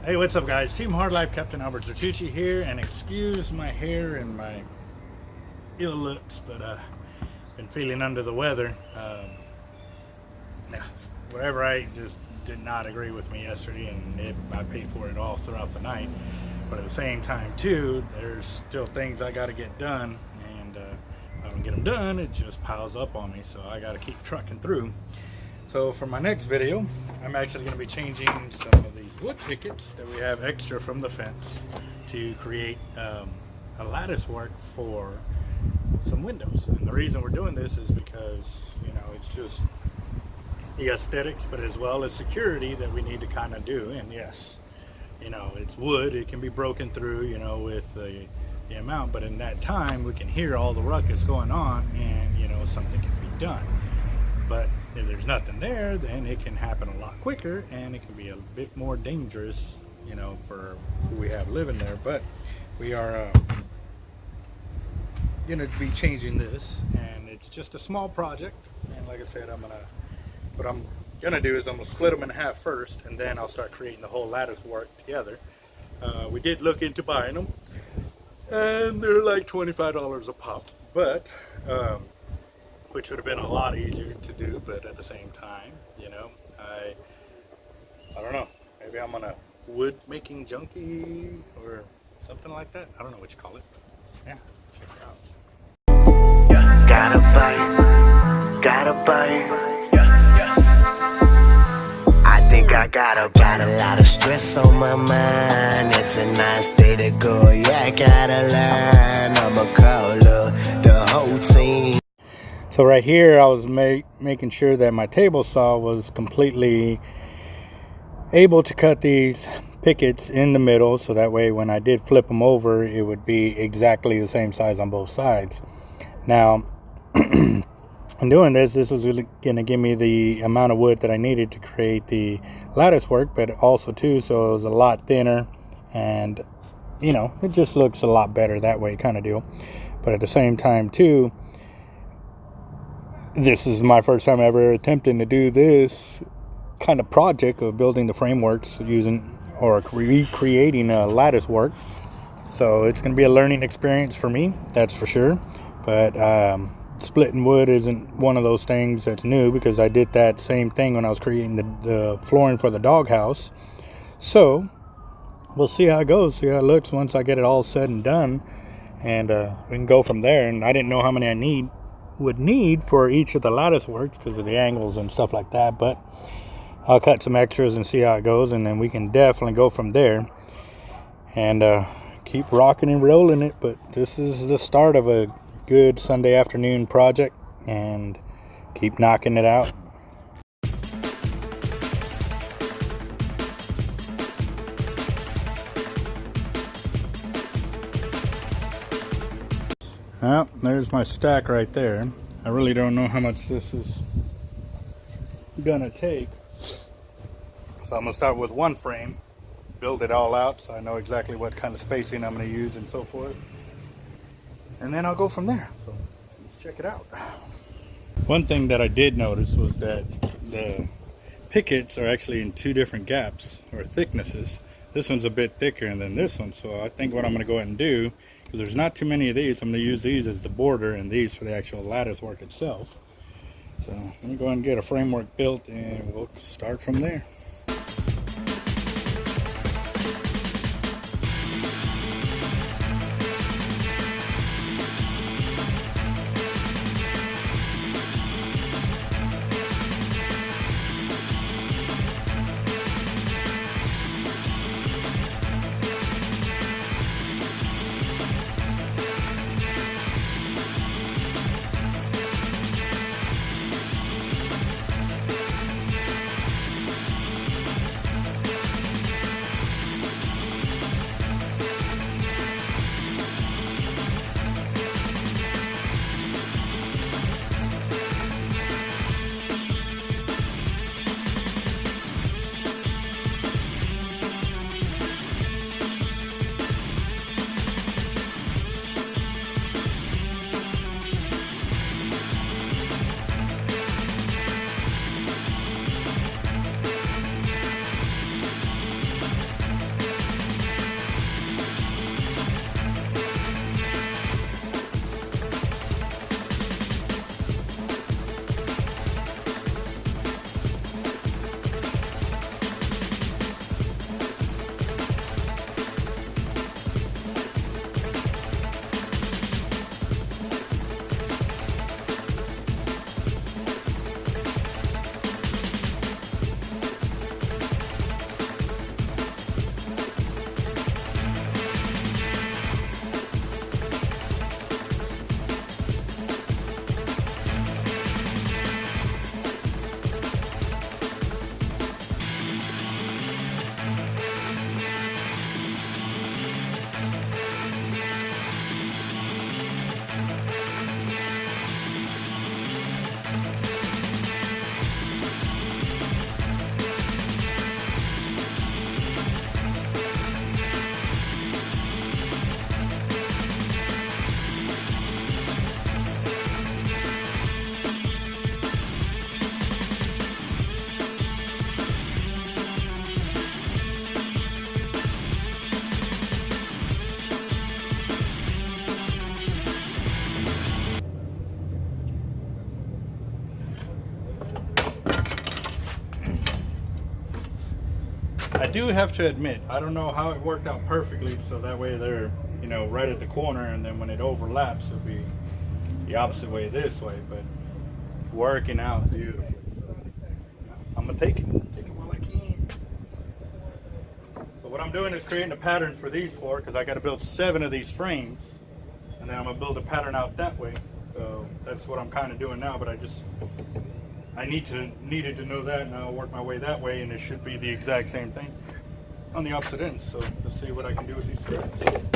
Hey, what's up guys? Team Hard Life Captain Albert Zertucci here, and excuse my hair and my ill looks, but I've been feeling under the weather. Whatever I just did not agree with me yesterday, and I paid for it all throughout the night. But at the same time too, there's still things I got to get done, and if I don't get them done, it just piles up on me, so I got to keep trucking through. So for my next video, I'm actually going to be changing some of these wood pickets that we have extra from the fence to create a lattice work for some windows. And the reason we're doing this is because, you know, it's just the aesthetics, but as well as security that we need to kind of do. And yes, you know, it's wood, it can be broken through, you know, with the amount, but in that time we can hear all the ruckus going on, and you know, something can be done. But if there's nothing there, then it can happen a lot quicker, and it can be a bit more dangerous, you know, for who we have living there. But we are gonna be changing this, and it's just a small project. And like I said, what I'm gonna do is I'm gonna split them in half first, and then I'll start creating the whole lattice work together. We did look into buying them, and they're like $25 a pop, but which would have been a lot easier to do. But at the same time, you know, I don't know, maybe I'm on a wood making junkie or something like that. I don't know what you call it. Yeah, check it out. Gotta bite. I think I got a lot of stress on my mind. It's a nice day to go. Yeah, I gotta learn. I'ma call up the whole team. So right here, I was making sure that my table saw was completely able to cut these pickets in the middle, so that way when I did flip them over, it would be exactly the same size on both sides. Now, in doing this was really going to give me the amount of wood that I needed to create the lattice work, but also too, so it was a lot thinner, and you know, it just looks a lot better that way kind of deal. But at the same time too, this is my first time ever attempting to do this kind of project of building the frameworks using or recreating a lattice work. So it's going to be a learning experience for me, that's for sure. But splitting wood isn't one of those things that's new, because I did that same thing when I was creating the flooring for the doghouse. So we'll see how it goes, see how it looks once I get it all said and done, and we can go from there. And I didn't know how many I would need for each of the lattice works because of the angles and stuff like that, but I'll cut some extras and see how it goes, and then we can definitely go from there and keep rocking and rolling it. But this is the start of a good Sunday afternoon project, and keep knocking it out. Well, there's my stack right there. I really don't know how much this is gonna take, so I'm gonna start with one frame, build it all out so I know exactly what kind of spacing I'm gonna use and so forth, and then I'll go from there. So let's check it out. One thing that I did notice was that the pickets are actually in two different gaps or thicknesses. This one's a bit thicker than this one, so I think what I'm gonna go ahead and do, because there's not too many of these, I'm going to use these as the border and these for the actual lattice work itself. So let me go ahead and get a framework built, and we'll start from there. I do have to admit, I don't know how it worked out perfectly, so that way they're, you know, right at the corner, and then when it overlaps, it'll be the opposite way this way, but working out beautifully. So I'm gonna take it while I can. So what I'm doing is creating a pattern for these four, because I got to build 7 of these frames, and then I'm gonna build a pattern out that way. So that's what I'm kind of doing now, but I needed to know that, and I'll work my way that way, and it should be the exact same thing on the opposite end. So let's see what I can do with these threads.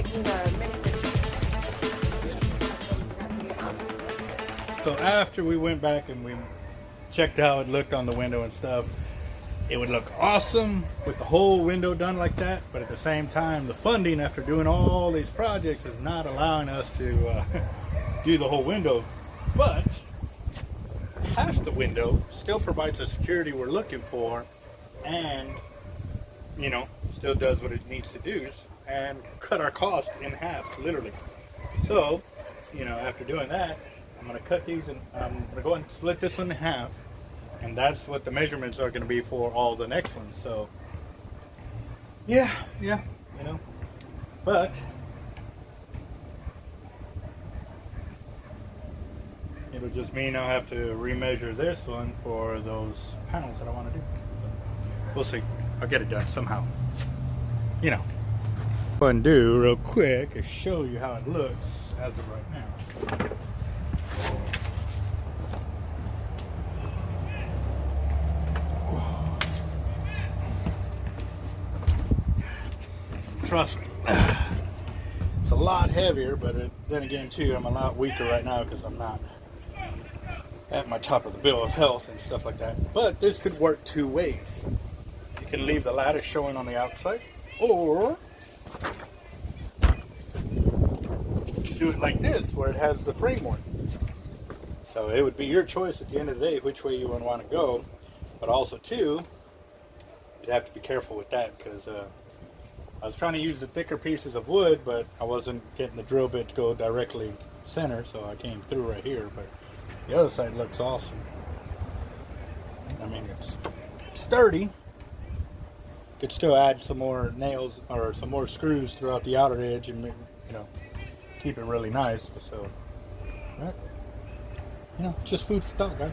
taking the mini So after we went back and we checked how it looked on the window and stuff, it would look awesome with the whole window done like that, but at the same time, the funding after doing all these projects is not allowing us to do the whole window. But half the window still provides the security we're looking for, and you know, still does what it needs to do and cut our cost in half, literally. So, you know, after doing that, I'm going to cut these and I'm going to go and split this one in half, and that's what the measurements are going to be for all the next ones. So yeah, you know, but it'll just mean I'll have to remeasure this one for those panels that I want to do. We'll see. I'll get it done somehow, you know. What I'm gonna do real quick is show you how it looks as of right now. Trust me, it's a lot heavier, but then again too, I'm a lot weaker right now because I'm not at my top of the bill of health and stuff like that. But this could work two ways. You can leave the lattice showing on the outside, or do it like this where it has the framework. So it would be your choice at the end of the day which way you would want to go. But also too, you'd have to be careful with that because I was trying to use the thicker pieces of wood, but I wasn't getting the drill bit to go directly center, so I came through right here. But the other side looks awesome. I mean, it's sturdy. Could still add some more nails or some more screws throughout the outer edge and, you know, keep it really nice. So, right, you know, just food for thought, guys.